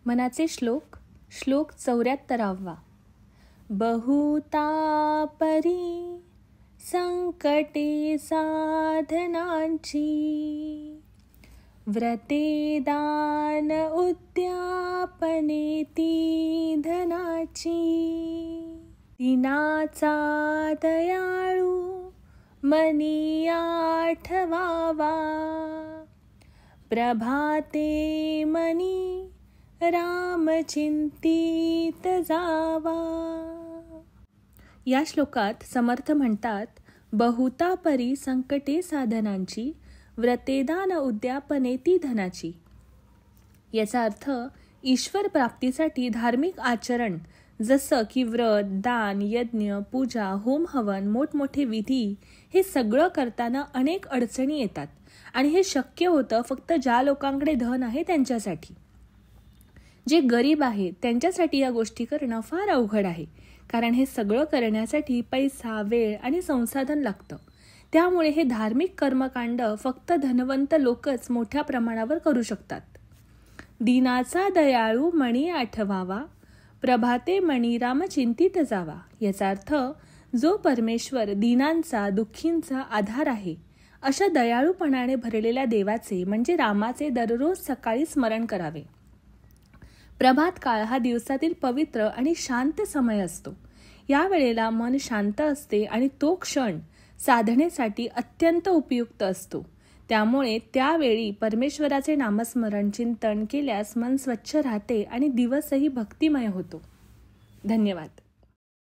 मनाचे श्लोक. श्लोक 74. बहुतापरी संकटे साधनांची, व्रते दान उद्यापने ती धनाची. दीनाचा दयाळू मनी आठवावा, प्रभाते मनी राम चिंतित जावा. या श्लोकात समर्थ म्हणतात, बहुतापरी संकटे साधनांची, व्रतेदान उद्यापने ती धनाची. याचा अर्थ ईश्वर प्राप्तीसाठी धार्मिक आचरण जसं की व्रत, दान, यज्ञ, पूजा, होम हवन, मोठमोठे विधी हे सगळं करताना अनेक अडचणी येतात आणि हे शक्य होतं फक्त ज्या लोकांकडे धन आहे त्यांच्यासाठी. जे गरीब आहेत त्यांच्यासाठी या गोष्टी करणं फार अवघड आहे, कारण हे सगळं करण्यासाठी पैसा, वेळ आणि संसाधन लागतं. त्यामुळे हे धार्मिक कर्मकांड फक्त धनवंत लोकच मोठ्या प्रमाणावर करू शकतात. दीनाचा दयाळू मणी आठवावा, प्रभाते मणी राम चिंतित जावा. याचा अर्थ जो परमेश्वर दीनांचा, दुःखींचा आधार आहे, अशा दयाळूपणाने भरलेल्या देवाचे म्हणजे रामाचे दररोज सकाळी स्मरण करावे. प्रभात काळ हा दिवसातील पवित्र आणि शांत समय असतो. या वेळेला मन शांत असते आणि तो क्षण साधनेसाठी अत्यंत उपयुक्त असतो. त्यामुळे त्यावेळी परमेश्वराचे नामस्मरण चिंतन केल्यास मन स्वच्छ राहते आणि दिवसही भक्तिमय होतो. धन्यवाद.